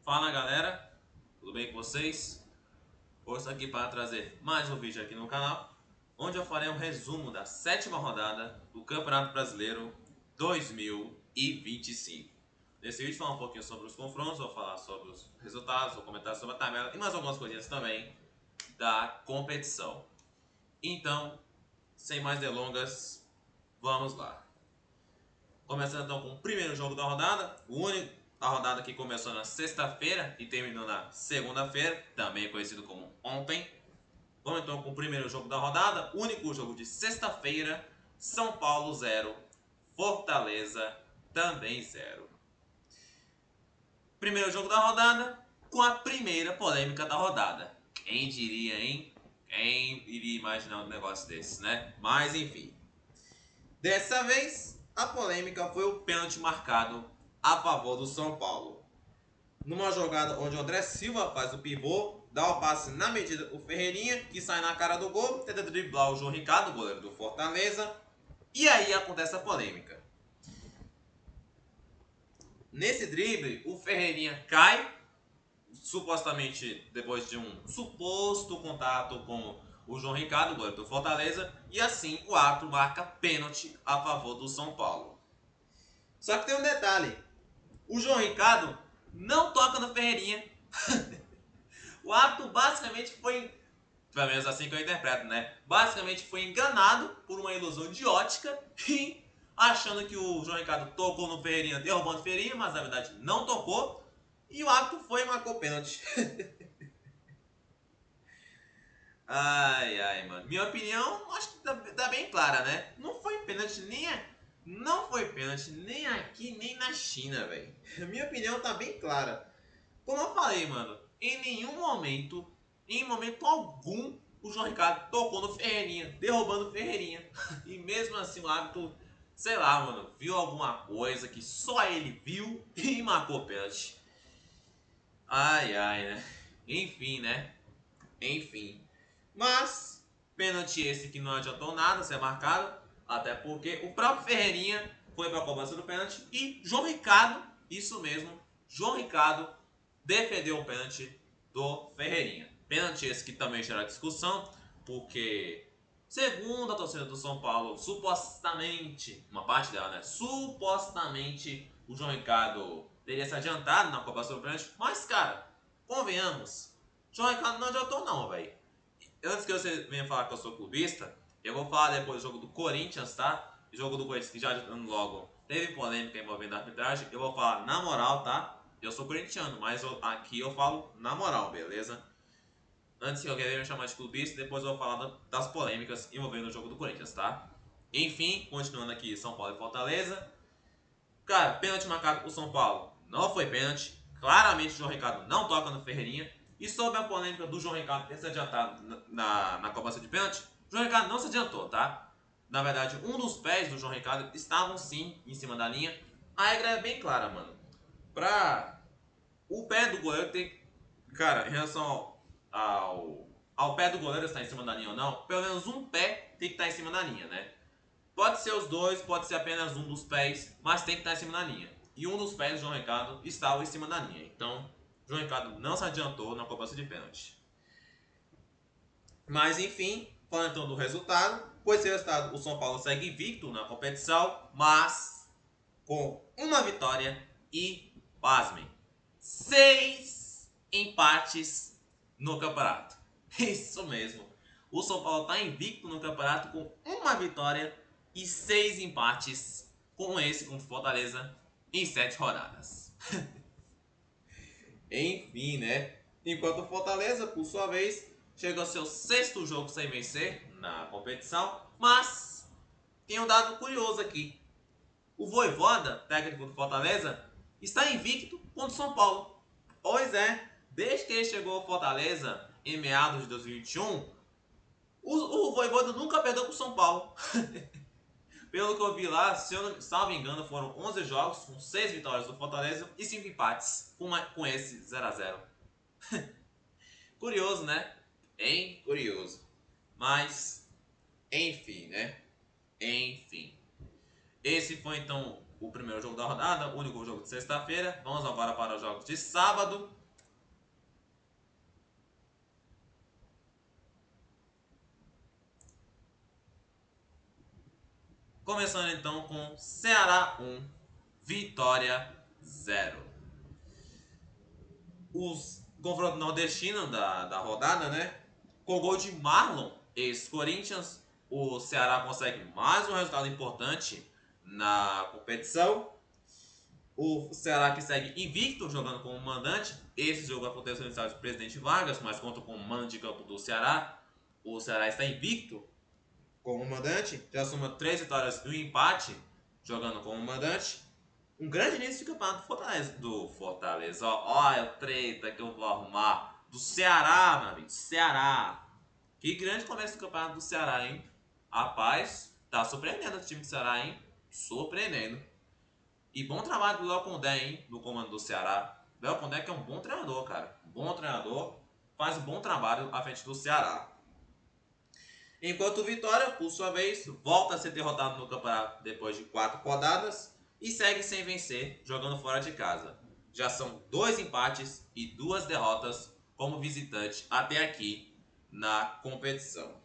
Fala galera, tudo bem com vocês? Hoje estou aqui para trazer mais um vídeo aqui no canal, onde eu farei um resumo da sétima rodada do Campeonato Brasileiro 2025. Nesse vídeo vou falar um pouquinho sobre os confrontos, vou falar sobre os resultados, vou comentar sobre a tabela e mais algumas coisinhas também da competição. Então, sem mais delongas, vamos lá. Começando então com o primeiro jogo da rodada, o único da rodada que começou na sexta-feira e terminou na segunda-feira, também conhecido como ontem. Vamos então com o primeiro jogo da rodada, único jogo de sexta-feira, São Paulo 0, Fortaleza também 0. Primeiro jogo da rodada, com a primeira polêmica da rodada. Quem diria, hein? Quem iria imaginar um negócio desse, né? Mas enfim. Dessa vez, a polêmica foi o pênalti marcado a favor do São Paulo. Numa jogada onde o André Silva faz o pivô, dá o passe na medida o Ferreirinha, que sai na cara do gol, tenta driblar o João Ricardo, goleiro do Fortaleza, e aí acontece a polêmica. Nesse drible, o Ferreirinha cai, supostamente depois de um suposto contato com o João Ricardo, goleiro do Fortaleza, e assim o árbitro marca pênalti a favor do São Paulo. Só que tem um detalhe, o João Ricardo não toca no Ferreirinha. O árbitro basicamente foi, pelo menos assim que eu interpreto, né? Basicamente foi enganado por uma ilusão de ótica e achando que o João Ricardo tocou no Ferreirinha, derrubando o Ferreirinha, mas na verdade não tocou. E o árbitro foi e marcou pênalti. Ai, mano. Minha opinião, acho que tá bem clara, né? Não foi pênalti nem aqui, nem na China, velho. Minha opinião tá bem clara. Como eu falei, mano, em momento algum, o João Ricardo tocou no Ferreirinha, derrubando o Ferreirinha. E mesmo assim o árbitro, sei lá, mano, viu alguma coisa que só ele viu e marcou pênalti. Ai, né? Enfim, né? Enfim. Mas, pênalti esse que não adiantou nada ser marcado, até porque o próprio Ferreirinha foi para a cobrança do pênalti e João Ricardo, isso mesmo, João Ricardo defendeu o pênalti do Ferreirinha. Pênalti esse que também gera discussão, porque segundo a torcida do São Paulo, supostamente, uma parte dela, né? Supostamente o João Ricardo teria se adiantado na cobrança do pênalti, mas cara, convenhamos, João Ricardo não adiantou não, velho. Antes que você venha falar que eu sou clubista, eu vou falar depois do jogo do Corinthians, tá? O jogo do Corinthians que já adiantando logo teve polêmica envolvendo a arbitragem. Eu vou falar na moral, tá? Eu sou corintiano, mas aqui eu falo na moral, beleza? Antes que alguém venha me chamar de clubista, depois eu vou falar das polêmicas envolvendo o jogo do Corinthians, tá? Enfim, continuando aqui, São Paulo e Fortaleza. Cara, pênalti marcado pro São Paulo. Não foi pênalti. Claramente o João Ricardo não toca no Ferreirinha. E sobre a polêmica do João Ricardo ter se adiantado na cobrança de pênalti, o João Ricardo não se adiantou, tá? Na verdade, um dos pés do João Ricardo estavam sim em cima da linha. A regra é bem clara, mano. Pra o pé do goleiro ter. Cara, em relação ao pé do goleiro estar em cima da linha ou não, pelo menos um pé tem que estar em cima da linha, né? Pode ser os dois, pode ser apenas um dos pés, mas tem que estar em cima da linha. E um dos pés do João Ricardo estava em cima da linha. Então, o João Ricardo não se adiantou na cobrança de pênalti. Mas enfim, falando então do resultado, com esse resultado o São Paulo segue invicto na competição, mas com uma vitória e, pasmem, 6 empates no campeonato. Isso mesmo. O São Paulo está invicto no campeonato com uma vitória e 6 empates com o Fortaleza em 7 rodadas. Enfim, né? Enquanto o Fortaleza, por sua vez, chega ao seu 6º jogo sem vencer na competição, mas tem um dado curioso aqui. O Vojvoda, técnico do Fortaleza, está invicto contra o São Paulo. Pois é, desde que ele chegou ao Fortaleza em meados de 2021, o Vojvoda nunca perdeu para o São Paulo. Pelo que eu vi lá, se eu não salvo engano, foram 11 jogos com 6 vitórias do Fortaleza e 5 empates com esse 0x0. Curioso, né? Hein? Curioso. Mas, enfim, né? Enfim. Esse foi então o primeiro jogo da rodada, o único jogo de sexta-feira. Vamos agora para os jogos de sábado. Começando então com Ceará 1, Vitória 0. Os confronto nordestino da rodada, né? Com gol de Marlon, ex-Corinthians, o Ceará consegue mais um resultado importante na competição. O Ceará que segue invicto, jogando como mandante. Esse jogo aconteceu no estádio Presidente Vargas, mas conta com o mando de campo do Ceará. O Ceará está invicto como mandante, já soma 3 vitórias e um empate, jogando como mandante. Um grande início de campeonato do Fortaleza. Olha a treta que eu vou arrumar. Do Ceará, meu amigo. Ceará. Que grande começo do campeonato do Ceará, hein? Rapaz, tá surpreendendo o time do Ceará, hein? Surpreendendo. E bom trabalho do Léo Condé, hein? No comando do Ceará. Léo Condé que é um bom treinador, cara. Bom treinador. Faz um bom trabalho à frente do Ceará. Enquanto o Vitória, por sua vez, volta a ser derrotado no campeonato depois de 4 rodadas e segue sem vencer, jogando fora de casa. Já são 2 empates e 2 derrotas como visitante até aqui na competição.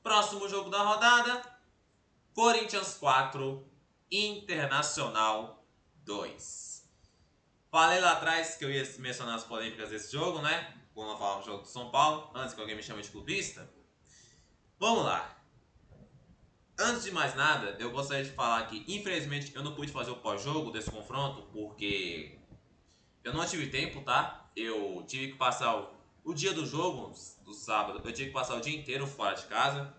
Próximo jogo da rodada, Corinthians 4, Internacional 2. Falei lá atrás que eu ia mencionar as polêmicas desse jogo, né? Quando eu falava do jogo do São Paulo, antes que alguém me chame de clubista. Vamos lá. Antes de mais nada, eu gostaria de falar que, infelizmente, eu não pude fazer o pós-jogo desse confronto, porque eu não tive tempo, tá? Eu tive que passar o dia do jogo, do sábado, eu tive que passar o dia inteiro fora de casa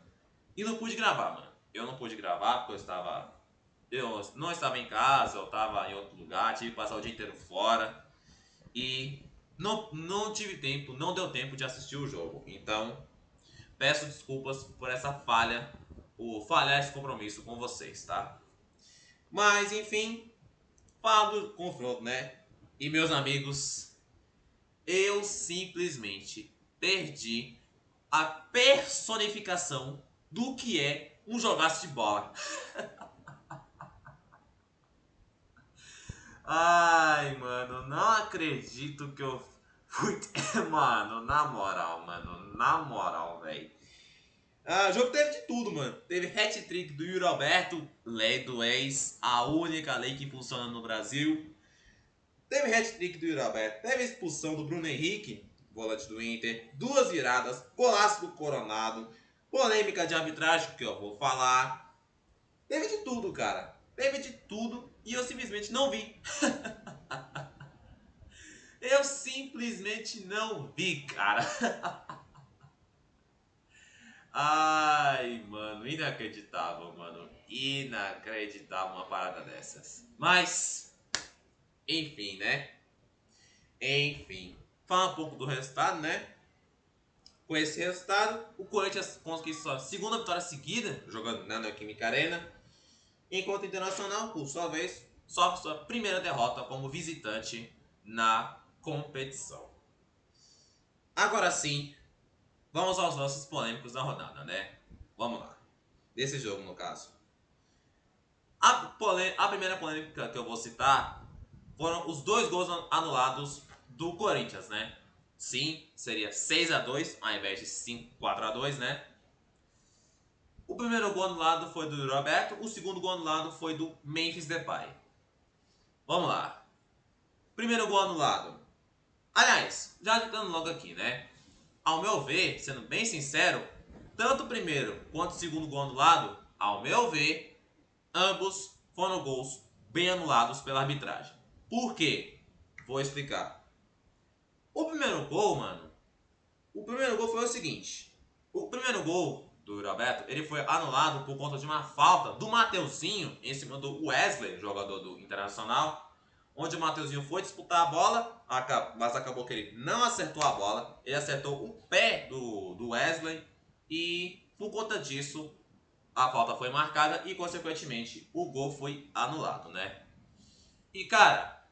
e não pude gravar, mano. Eu não pude gravar porque eu não estava em casa, eu estava em outro lugar, tive que passar o dia inteiro fora e não tive tempo, não deu tempo de assistir o jogo. Então, peço desculpas por essa falha, por falhar esse compromisso com vocês, tá? Mas, enfim, falo do confronto, né? E meus amigos, eu simplesmente perdi a personificação do que é um jogaço de bola. Ai, mano, não acredito que eu fui. Mano, na moral, velho. O jogo teve de tudo, mano. Teve hat-trick do Yuri Alberto, lei do ex, a única lei que funciona no Brasil. Teve hat-trick do Yuri Alberto, teve expulsão do Bruno Henrique, volante do Inter, 2 viradas, golaço do Coronado, polêmica de arbitragem que eu vou falar. Teve de tudo, cara. Teve de tudo e eu simplesmente não vi. Eu simplesmente não vi, cara. Ai, mano, inacreditável, mano. Inacreditável uma parada dessas. Mas, enfim, né? Enfim. Fala um pouco do resultado, né? Com esse resultado, o Corinthians conseguiu sua segunda vitória seguida, jogando na Neoquímica Arena. Enquanto o Internacional, por sua vez, sofre sua primeira derrota como visitante na competição. Agora sim, vamos aos lances polêmicos da rodada, né? Vamos lá. Desse jogo, no caso. A primeira polêmica que eu vou citar foram os 2 gols anulados do Corinthians, né? Sim, seria 6-2 ao invés de 4-2, né? O primeiro gol anulado foi do Roberto, o segundo gol anulado foi do Memphis Depay. Vamos lá. Primeiro gol anulado. Aliás, já entrando logo aqui, né? Ao meu ver, sendo bem sincero, tanto o primeiro quanto o segundo gol anulado, ao meu ver, ambos foram gols bem anulados pela arbitragem. Por quê? Vou explicar. O primeiro gol, mano, o primeiro gol foi o seguinte. O primeiro gol do Roberto, ele foi anulado por conta de uma falta do Mateuzinho em cima do Wesley, jogador do Internacional, onde o Mateuzinho foi disputar a bola, mas acabou que ele não acertou a bola, ele acertou o pé do Wesley e por conta disso a falta foi marcada e consequentemente o gol foi anulado, né? E cara,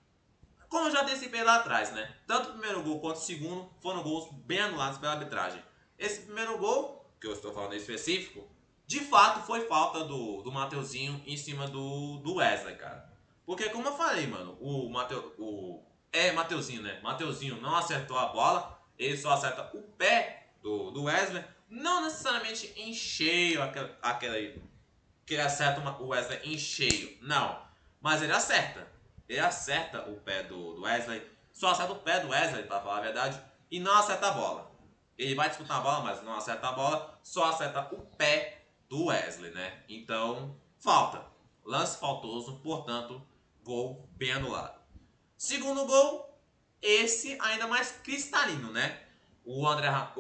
como eu já antecipei lá atrás, né? Tanto o primeiro gol quanto o segundo foram gols bem anulados pela arbitragem. Esse primeiro gol, que eu estou falando em específico, de fato foi falta do Mateuzinho em cima do Wesley, cara. Porque como eu falei, mano, Mateuzinho, né? Mateuzinho não acertou a bola, ele só acerta o pé do Wesley, não necessariamente em cheio que ele acerta o Wesley em cheio. Não. Mas ele acerta. Ele acerta o pé do Wesley. Só acerta o pé do Wesley, pra falar a verdade. E não acerta a bola. Ele vai disputar a bola, mas não acerta a bola. Só acerta o pé do Wesley, né? Então, falta. Lance faltoso, portanto, gol bem anulado. Segundo gol, esse ainda mais cristalino, né? O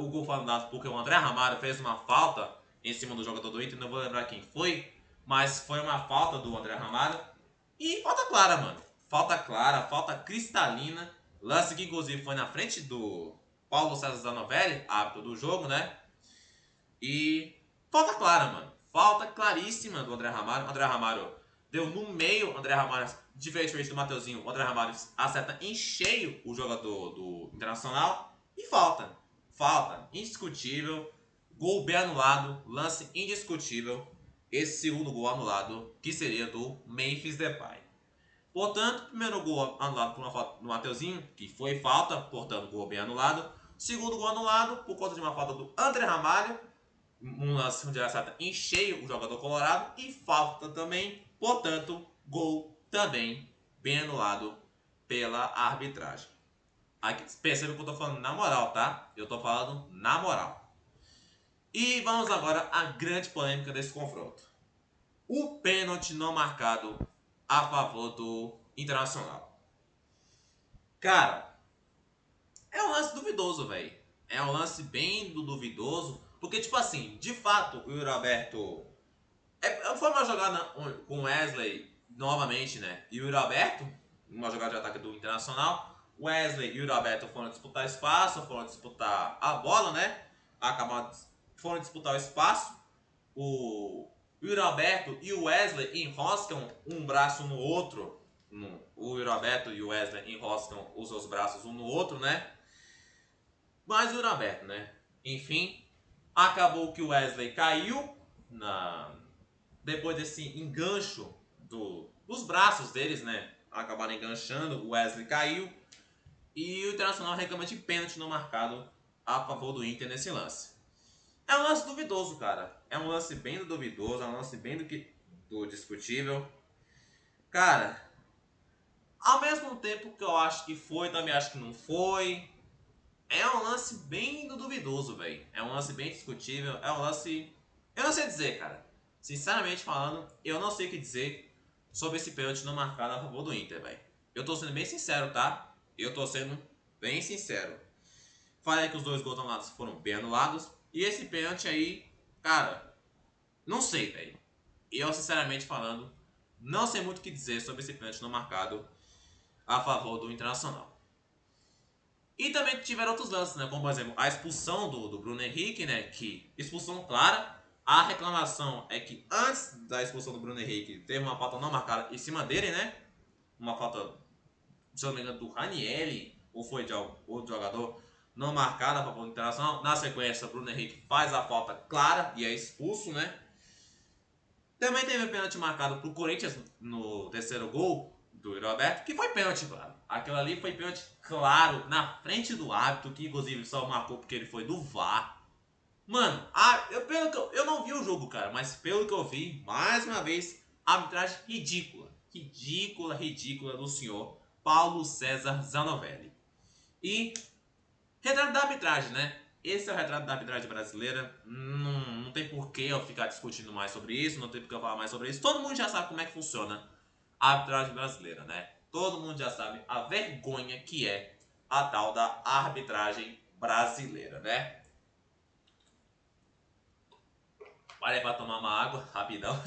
gol foi anulado porque o André Ramalho fez uma falta em cima do jogador do Inter, não vou lembrar quem foi, mas foi uma falta do André Ramalho. E falta clara, mano. Falta clara, falta cristalina. Lance que inclusive foi na frente do Paulo César Zanovelli, árbitro do jogo, né? E falta clara, mano. Falta claríssima do André Ramalho. O André Ramalho deu no meio. André Ramalho, diferente do Mateuzinho, o André Ramalho acerta em cheio o jogador do Internacional. E falta. Falta. Indiscutível. Gol bem anulado. Lance indiscutível. Esse segundo gol anulado, que seria do Memphis Depay. Portanto, primeiro gol anulado por uma falta do Mateuzinho, que foi falta, portanto, gol bem anulado. Segundo gol anulado por conta de uma falta do André Ramalho, um lance onde ele acerta em cheio o jogador colorado, e falta também, portanto, gol também bem anulado pela arbitragem. Aqui, perceba que eu tô falando na moral, tá? Eu tô falando na moral. E vamos agora à grande polêmica desse confronto. O pênalti não marcado a favor do Internacional. Cara, é um lance duvidoso, velho. É um lance bem duvidoso. Porque, tipo assim, de fato, o Yuri Alberto... foi uma jogada com Wesley novamente, né? E o Yuri Alberto, uma jogada de ataque do Internacional. Wesley e o Yuri Alberto foram disputar espaço, foram disputar a bola, né? Foram disputar o espaço. O Yuri Alberto e o Wesley enroscam um braço no outro. O Yuri Alberto e o Wesley enroscam os seus braços um no outro, né? Mas o Yuri Alberto, né? Enfim, acabou que o Wesley caiu depois desse engancho dos braços deles, né? Acabaram enganchando, o Wesley caiu. E o Internacional reclama de pênalti não marcado a favor do Inter nesse lance. É um lance duvidoso, cara. É um lance bem duvidoso, é um lance bem do discutível. Cara, ao mesmo tempo que eu acho que foi, também acho que não foi. É um lance bem duvidoso, velho. É um lance bem discutível. É um lance... Eu não sei dizer, cara. Sinceramente falando, eu não sei o que dizer sobre esse pênalti não marcado a favor do Inter, velho. Eu tô sendo bem sincero, tá? Eu tô sendo bem sincero. Falei que os dois gols anulados foram bem anulados. E esse pênalti aí, cara, não sei, velho. Eu, sinceramente falando, não sei muito o que dizer sobre esse pênalti não marcado a favor do Internacional. E também tiveram outros lances, né? Como, por exemplo, a expulsão do Bruno Henrique, né? Que expulsão clara. A reclamação é que antes da expulsão do Bruno Henrique teve uma falta não marcada em cima dele, né? Uma falta, se eu não me engano, do Ranieri, ou foi de outro jogador, não marcada a favor do Internacional. Na sequência, o Bruno Henrique faz a falta clara e é expulso, né? Também teve o pênalti marcado pro Corinthians no terceiro gol do Yuri Alberto, que foi pênalti, claro. Aquilo ali foi pênalti claro, na frente do árbitro, que inclusive só marcou porque ele foi do VAR. Mano, eu não vi o jogo, cara, mas pelo que eu vi, mais uma vez, arbitragem ridícula. Ridícula do senhor Paulo César Zanovelli. E retrato da arbitragem, né? Esse é o retrato da arbitragem brasileira. Não tem por que eu ficar discutindo mais sobre isso, não tem por que eu falar mais sobre isso. Todo mundo já sabe como é que funciona a arbitragem brasileira, né? Todo mundo já sabe a vergonha que é a tal da arbitragem brasileira, né? Parei pra tomar uma água, rapidão.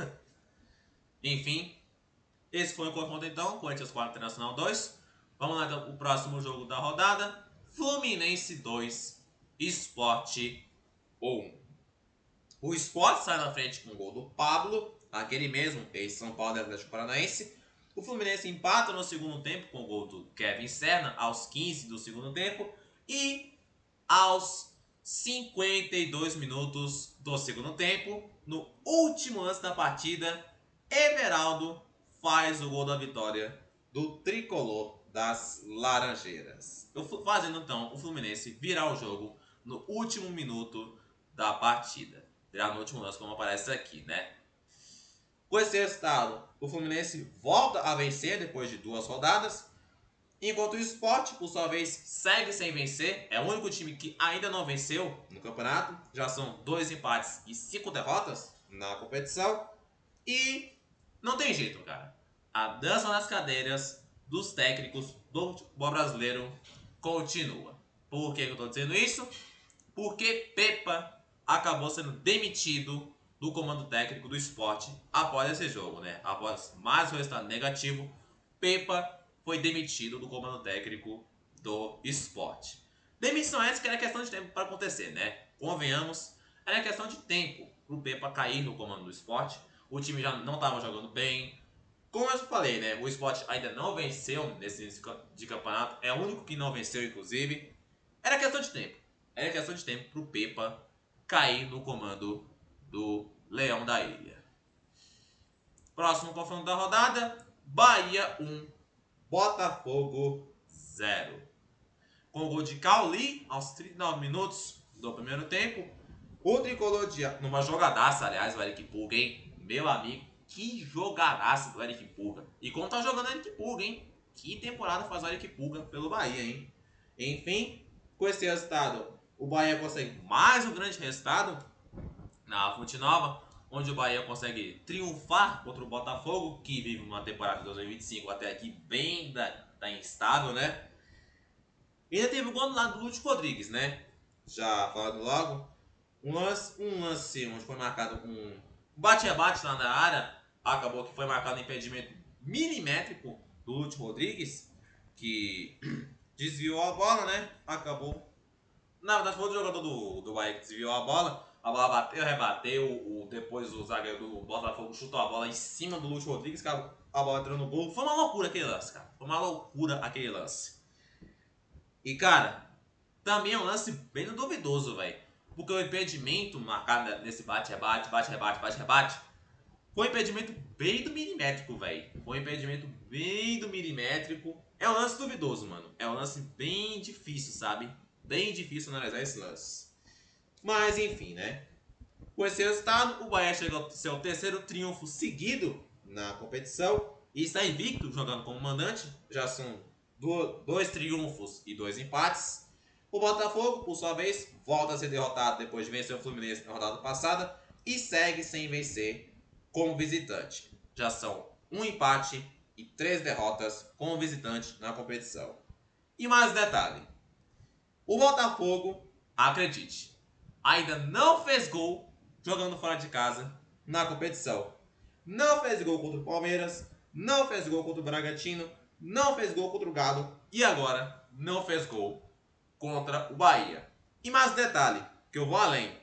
Enfim, esse foi o confronto então, Corinthians 4, Internacional 2. Vamos lá então, o próximo jogo da rodada. Fluminense 2, Sport 1. O Sport sai na frente com o gol do Pablo, aquele mesmo, ex-São Paulo e Atlético Paranaense. O Fluminense empata no segundo tempo com o gol do Kevin Serna, aos 15 do segundo tempo. E aos 52 minutos do segundo tempo, no último lance da partida, Everaldo faz o gol da vitória do tricolor das Laranjeiras. Fazendo então o Fluminense virar o jogo no último minuto da partida. Virar no último lance, como aparece aqui, né? Com esse resultado, o Fluminense volta a vencer depois de 2 rodadas, enquanto o Sport, por sua vez, segue sem vencer. É o único time que ainda não venceu no campeonato. Já são 2 empates e 5 derrotas na competição. E não tem jeito, cara. A dança nas cadeiras dos técnicos do futebol brasileiro continua. Por que eu tô dizendo isso? Porque Pepa acabou sendo demitido do comando técnico do Sport após esse jogo, né? Após mais um resultado negativo, Pepa foi demitido do comando técnico do Sport. Demissão essa que era questão de tempo para acontecer, né? Convenhamos, era questão de tempo para o Pepa cair no comando do Sport. O time já não estava jogando bem. Como eu falei, né? O Sport ainda não venceu nesse início de campeonato. É o único que não venceu, inclusive. Era questão de tempo. Era questão de tempo pro Pepa cair no comando do Leão da Ilha. Próximo confronto da rodada: Bahia 1, Botafogo 0. Com o gol de Cauli aos 39 minutos do primeiro tempo. O tricolor numa jogadaça, aliás, o Eric Pulga, hein? Meu amigo, que jogadaça do Eric Pulga. E como tá jogando o Eric Pulga, hein? Que temporada faz o Eric Pulga pelo Bahia, hein? Enfim, com esse resultado, o Bahia consegue mais um grande resultado na Fonte Nova, onde o Bahia consegue triunfar contra o Botafogo, que vive uma temporada de 2025 até aqui bem da instável, né? E ainda teve o gol do lado do Lúcio Rodrigues, né? Já falando logo, um lance onde foi marcado um bate-rebate lá na área, acabou que foi marcado um impedimento milimétrico do Lúcio Rodrigues, que desviou a bola, né? Acabou. Na verdade, foi o jogador do Bahia que desviou a bola bateu, rebateu, depois o zagueiro do Botafogo chutou a bola em cima do Lúcio Rodrigues, a bola entrou no gol. Foi uma loucura aquele lance, cara. Foi uma loucura aquele lance. E, cara, também é um lance bem duvidoso, velho. Porque o impedimento marcado nesse bate-rebate, foi um impedimento bem do milimétrico, velho. Foi um impedimento bem do milimétrico. É um lance duvidoso, mano. É um lance bem difícil, sabe? Bem difícil analisar esse lance. Mas, enfim, né? Com esse resultado, o Bahia chegou ao seu terceiro triunfo seguido na competição e está invicto jogando como mandante. Já são 2 triunfos e 2 empates. O Botafogo, por sua vez, volta a ser derrotado depois de vencer o Fluminense na rodada passada e segue sem vencer como visitante. Já são 1 empate e 3 derrotas como visitante na competição. E mais detalhe: o Botafogo, acredite, ainda não fez gol jogando fora de casa na competição. Não fez gol contra o Palmeiras, não fez gol contra o Bragantino, não fez gol contra o Galo e agora não fez gol contra o Bahia. E mais detalhe, que eu vou além.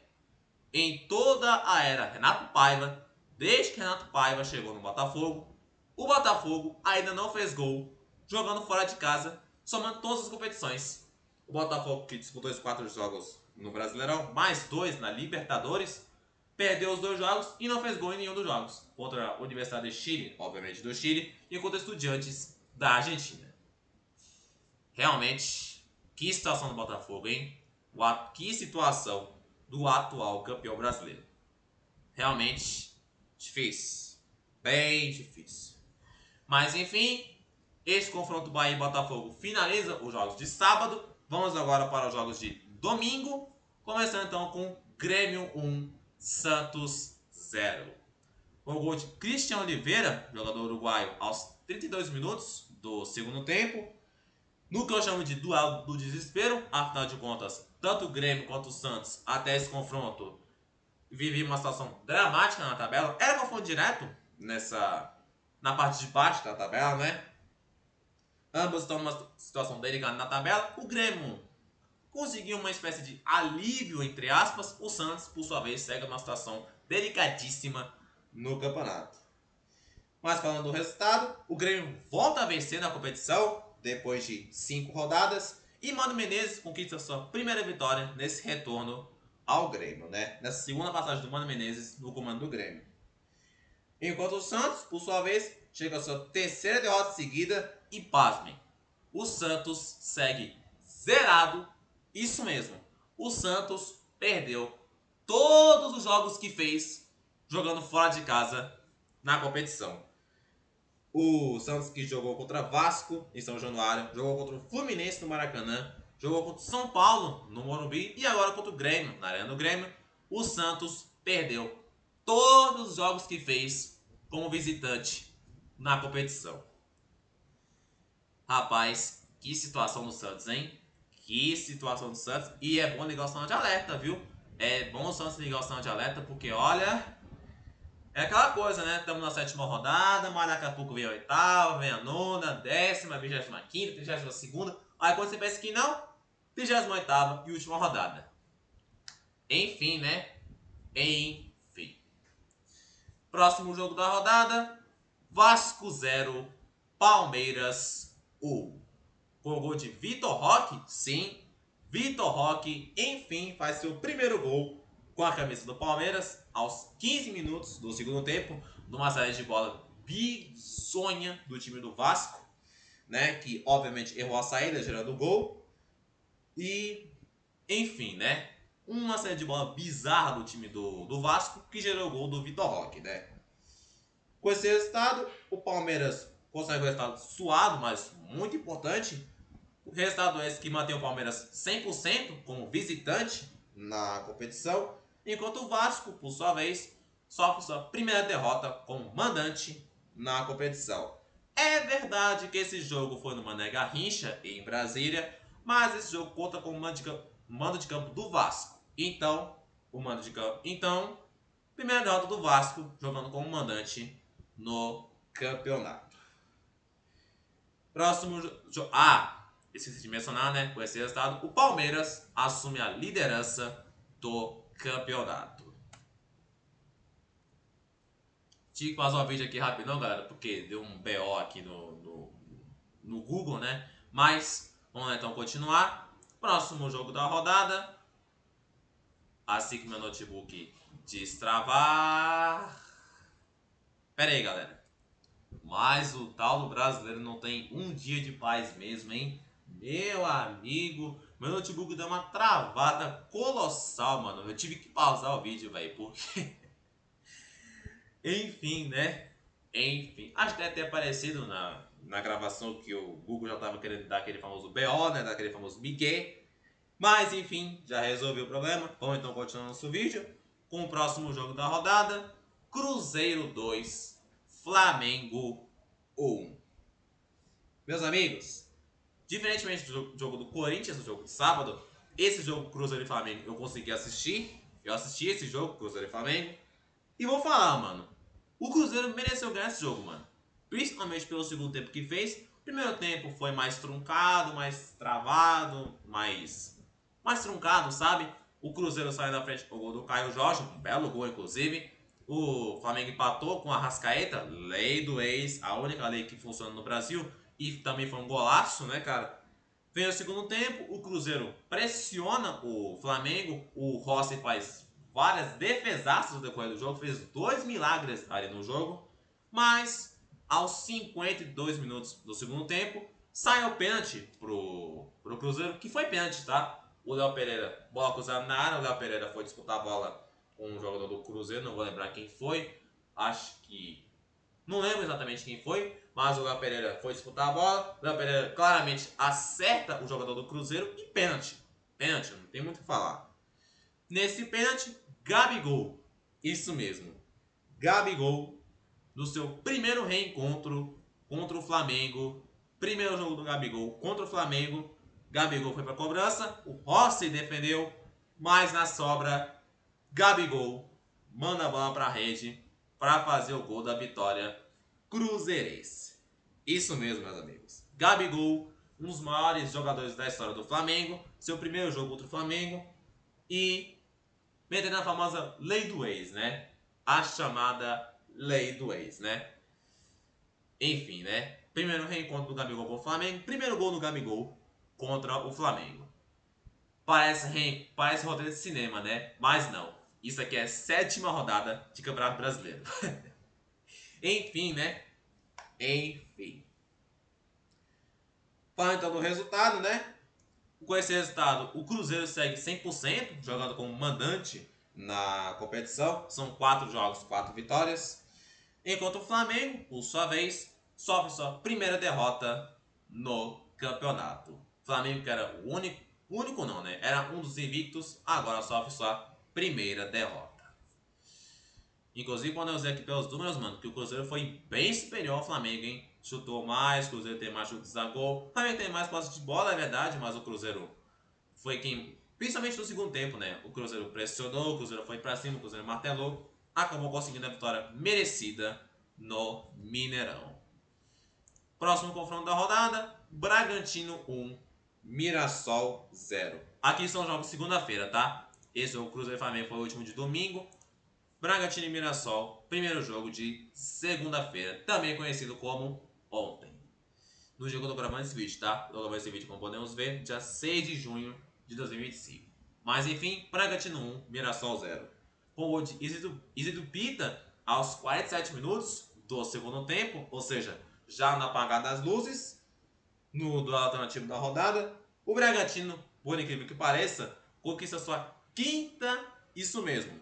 Em toda a era Renato Paiva, desde que Renato Paiva chegou no Botafogo, o Botafogo ainda não fez gol jogando fora de casa, somando todas as competições. O Botafogo, que disputou os 4 jogos no Brasileirão, mais 2 na Libertadores, perdeu os 2 jogos e não fez gol em nenhum dos jogos. Contra a Universidade de Chile, obviamente do Chile, e contra Estudiantes da Argentina. Realmente, que situação do Botafogo, hein? Que situação do atual campeão brasileiro. Realmente difícil. Bem difícil. Mas enfim, esse confronto Bahia e Botafogo finaliza os jogos de sábado. Vamos agora para os jogos de domingo. Começando então com Grêmio 1, Santos 0. Com o gol de Christian Oliveira, jogador uruguaio, aos 32 minutos do segundo tempo. No que eu chamo de duelo do desespero, afinal de contas, tanto o Grêmio quanto o Santos, até esse confronto, viviam uma situação dramática na tabela. Era confronto direto na parte de baixo da tabela, né? Ambos estão numa situação delicada na tabela. O Grêmio conseguiu uma espécie de alívio, entre aspas. O Santos, por sua vez, segue numa situação delicadíssima no campeonato. Mas falando do resultado, o Grêmio volta a vencer na competição depois de 5 rodadas e Mano Menezes conquista sua primeira vitória nesse retorno ao Grêmio, né? Nessa segunda passagem do Mano Menezes no comando do Grêmio. Enquanto o Santos, por sua vez, chega a sua terceira derrota seguida e, pasmem, o Santos segue zerado. Isso mesmo, o Santos perdeu todos os jogos que fez jogando fora de casa na competição. O Santos, que jogou contra Vasco em São Januário, jogou contra o Fluminense no Maracanã, jogou contra o São Paulo no Morumbi e agora contra o Grêmio, na Arena do Grêmio. O Santos perdeu todos os jogos que fez como visitante na competição. Rapaz, que situação do Santos, hein? Que situação do Santos. E é bom ligar o sinal de alerta, viu? É bom o Santos ligar o sinal de alerta porque, olha, é aquela coisa, né? Estamos na 7ª rodada, mas daqui a pouco vem a 8ª, vem a 9ª, 10ª, 25ª, 32ª. Aí quando você pensa que não, 38ª e última rodada. Enfim, né? Enfim. Próximo jogo da rodada, Vasco 0, Palmeiras 1. Com o gol de Vitor Roque, sim, Vitor Roque, enfim, faz seu primeiro gol com a camisa do Palmeiras aos 15 minutos do segundo tempo, numa saída de bola bizonha do time do Vasco, né, que obviamente errou a saída, gerando o gol. E, enfim, né, uma saída de bola bizarra do time do Vasco, que gerou o gol do Vitor Roque, né. Com esse resultado, o Palmeiras consegue um resultado suado, mas muito importante. O resultado é esse que mantém o Palmeiras 100% como visitante na competição, enquanto o Vasco, por sua vez, sofre sua primeira derrota como mandante na competição. É verdade que esse jogo foi no Mané Garrincha, em Brasília, mas esse jogo conta como mando de campo do Vasco. Então, primeira derrota do Vasco jogando como mandante no campeonato. Próximo jogo. Esqueci de mencionar, né? Com esse resultado, o Palmeiras assume a liderança do campeonato. Tive que fazer um vídeo aqui rapidão, galera, porque deu um BO aqui no Google, né? Mas, vamos lá então continuar. Próximo jogo da rodada. Assim que meu notebook destravar. Pera aí, galera. Mas o tal do brasileiro não tem um dia de paz mesmo, hein? Meu amigo, meu notebook deu uma travada colossal, mano. Eu tive que pausar o vídeo, velho, porque... Enfim, né? Enfim, acho que deve ter aparecido na gravação que o Google já tava querendo dar aquele famoso BO, né? Daquele famoso Miguel. Mas, enfim, já resolveu o problema. Vamos então continuar nosso vídeo com o próximo jogo da rodada. Cruzeiro 2, Flamengo 1. Meus amigos, diferentemente do jogo do Corinthians, do jogo de sábado, esse jogo Cruzeiro e Flamengo eu consegui assistir. Eu assisti esse jogo, Cruzeiro e Flamengo. E vou falar, mano. O Cruzeiro mereceu ganhar esse jogo, mano. Principalmente pelo segundo tempo que fez. O primeiro tempo foi mais truncado, mais travado, mais truncado, sabe? O Cruzeiro saiu da frente com o gol do Caio Jorge, um belo gol, inclusive. O Flamengo empatou com a Arrascaeta, lei do ex, a única lei que funciona no Brasil. E também foi um golaço, né, cara? Veio o segundo tempo, o Cruzeiro pressiona o Flamengo, o Rossi faz várias defesaças no decorrer do jogo, fez 2 milagres ali no jogo, mas aos 52 minutos do segundo tempo, sai o pênalti pro Cruzeiro, que foi pênalti, tá? O Léo Pereira, bola cruzada na área, o Léo Pereira foi disputar a bola com um jogador do Cruzeiro, não vou lembrar quem foi, acho que... Não lembro exatamente quem foi, mas o Léo Pereira foi disputar a bola. O Léo Pereira claramente acerta o jogador do Cruzeiro e pênalti. Pênalti, não tem muito o que falar. Nesse pênalti, Gabigol. Isso mesmo. Gabigol, no seu primeiro reencontro contra o Flamengo. Primeiro jogo do Gabigol contra o Flamengo. Gabigol foi para a cobrança. O Rossi defendeu. Mas na sobra, Gabigol manda a bola para a rede para fazer o gol da vitória cruzeirense. Isso mesmo, meus amigos. Gabigol, um dos maiores jogadores da história do Flamengo, seu primeiro jogo contra o Flamengo e metendo a famosa lei do ex, né? A chamada lei do ex, né? Enfim, né? Primeiro reencontro do Gabigol com o Flamengo, primeiro gol do Gabigol contra o Flamengo. Parece roteiro de cinema, né? Mas não. Isso aqui é a 7ª rodada de Campeonato Brasileiro. Enfim, né? Enfim. Falando então do resultado, né? Com esse resultado, o Cruzeiro segue 100%, jogando como mandante na competição. São 4 jogos, 4 vitórias. Enquanto o Flamengo, por sua vez, sofre sua primeira derrota no campeonato. O Flamengo, que era o único não, né? Era um dos invictos, agora sofre sua primeira derrota. Inclusive, quando eu usei aqui pelos números, mano, que o Cruzeiro foi bem superior ao Flamengo, hein? Chutou mais, o Cruzeiro tem mais chutes a gol. O Flamengo tem mais posse de bola, é verdade, mas o Cruzeiro foi quem, principalmente no segundo tempo, né? O Cruzeiro pressionou, o Cruzeiro foi pra cima, o Cruzeiro martelou, acabou conseguindo a vitória merecida no Mineirão. Próximo confronto da rodada, Bragantino 1, Mirassol 0. Aqui são jogos segunda-feira, tá? Esse jogo Cruzeiro e Flamengo foi o último de domingo. Bragantino e Mirassol, primeiro jogo de segunda-feira, também conhecido como ontem. No jogo do gravando esse vídeo, tá? Estou gravando esse vídeo, como podemos ver, dia 6 de junho de 2025. Mas enfim, Bragantino 1, Mirassol 0. Com o gol de Isidro Pita aos 47 minutos do segundo tempo, ou seja, já na apagada das luzes, no duelo alternativo da rodada, o Bragantino, por incrível que pareça, conquista sua quinta, isso mesmo,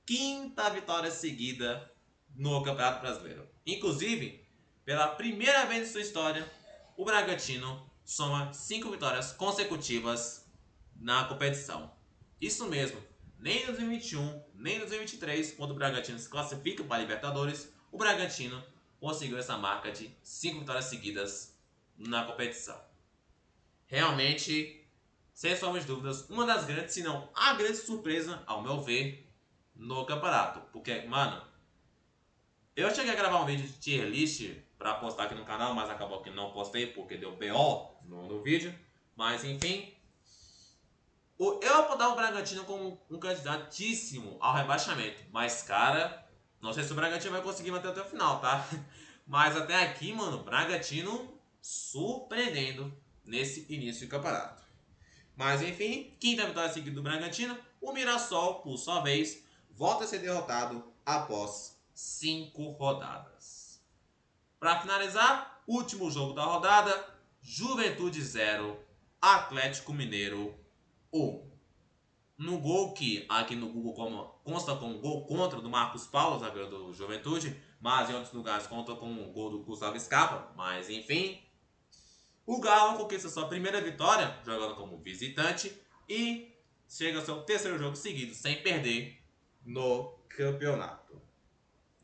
quinta vitória seguida no Campeonato Brasileiro. Inclusive, pela primeira vez em sua história, o Bragantino soma 5 vitórias consecutivas na competição. Isso mesmo, nem em 2021, nem em 2023, quando o Bragantino se classifica para a Libertadores, o Bragantino conseguiu essa marca de 5 vitórias seguidas na competição. Realmente, sem sombra de dúvidas, uma das grandes, se não a grande surpresa, ao meu ver, no campeonato. Porque, mano, eu cheguei a gravar um vídeo de tier list pra postar aqui no canal, mas acabou que não postei porque deu BO no vídeo. Mas, enfim, eu apontava o Bragantino como um candidatíssimo ao rebaixamento. Mas, cara, não sei se o Bragantino vai conseguir manter até o final, tá? Mas até aqui, mano, o Bragantino surpreendendo nesse início de campeonato. Mas enfim, quinta vitória seguida do Bragantino. O Mirassol, por sua vez, volta a ser derrotado após 5 rodadas. Para finalizar, último jogo da rodada: Juventude 0, Atlético Mineiro 1. No gol que aqui no Google consta com o gol contra do Marcos Paulo, zagueiro do Juventude, mas em outros lugares conta com o gol do Gustavo Scarpa. Mas enfim, o Galo conquista sua primeira vitória jogando como visitante e chega ao seu terceiro jogo seguido sem perder no campeonato.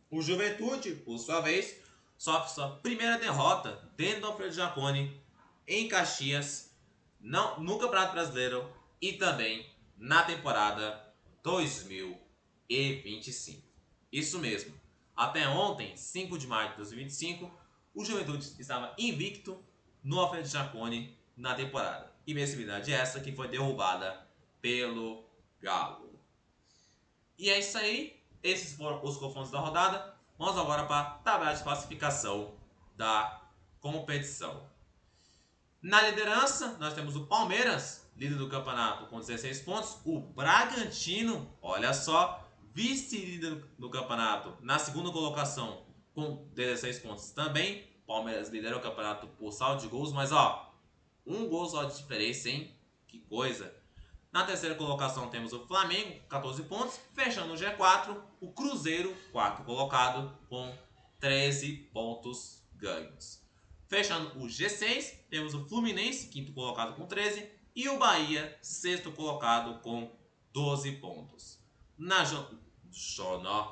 O Juventude, por sua vez, sofre sua primeira derrota dentro do Alfredo Jaconi em Caxias no Campeonato Brasileiro e também na temporada 2025. Isso mesmo. Até ontem, 5 de maio de 2025, o Juventude estava invicto no Alfredo Jaconi na temporada. Invencibilidade essa que foi derrubada pelo Galo. E é isso aí. Esses foram os confrontos da rodada. Vamos agora para a tabela de classificação da competição. Na liderança, nós temos o Palmeiras, líder do campeonato, com 16 pontos. O Bragantino, olha só, vice-líder do campeonato, na segunda colocação, com 16 pontos também. Palmeiras lidera o campeonato por saldo de gols, mas ó, um gol só de diferença, hein? Que coisa. Na terceira colocação temos o Flamengo, 14 pontos. Fechando o G4, o Cruzeiro, quarto colocado, com 13 pontos ganhos. Fechando o G6, temos o Fluminense, quinto colocado com 13. E o Bahia, sexto colocado com 12 pontos. Na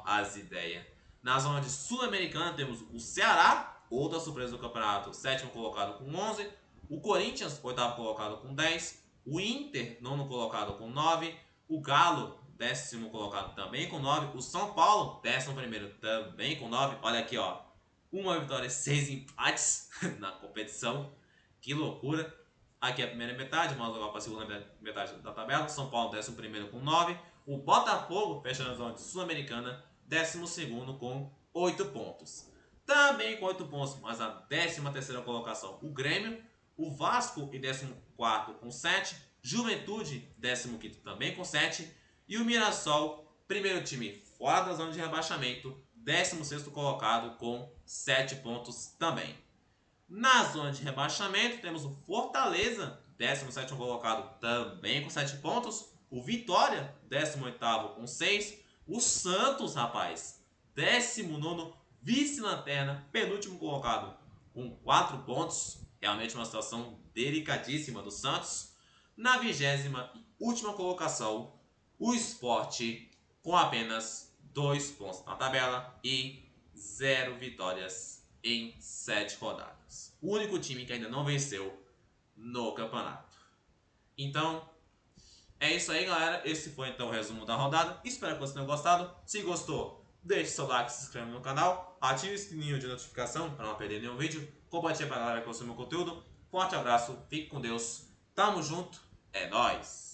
as ideias. Na zona de Sul-Americana temos o Ceará, outra surpresa do campeonato, sétimo colocado com 11. O Corinthians, oitavo colocado com 10. O Inter, nono colocado com 9. O Galo, décimo colocado também com 9. O São Paulo, décimo primeiro também com 9. Olha aqui, ó. Uma vitória e 6 empates na competição. Que loucura. Aqui é a primeira metade, vamos agora para a segunda metade da tabela. São Paulo, décimo primeiro com 9. O Botafogo, fechando a zona de Sul-Americana, décimo segundo com 8 pontos. Também com 8 pontos, mas a 13ª colocação, o Grêmio. O Vasco em 14º com 7. Juventude, 15º também com 7. E o Mirassol, primeiro time fora da zona de rebaixamento, 16º colocado com 7 pontos também. Na zona de rebaixamento, temos o Fortaleza, 17º colocado também com 7 pontos. O Vitória, 18º com 6. O Santos, rapaz, 19º vice-lanterna, penúltimo colocado, com 4 pontos. Realmente uma situação delicadíssima do Santos. Na 20ª e última colocação, o Sport com apenas 2 pontos na tabela e 0 vitórias em 7 rodadas. O único time que ainda não venceu no campeonato. Então, é isso aí, galera. Esse foi então o resumo da rodada. Espero que vocês tenham gostado. Se gostou, deixe seu like, se inscreva no canal, ative o sininho de notificação para não perder nenhum vídeo. Compartilhe para a galera que consome o conteúdo. Forte abraço, fique com Deus. Tamo junto, é nóis!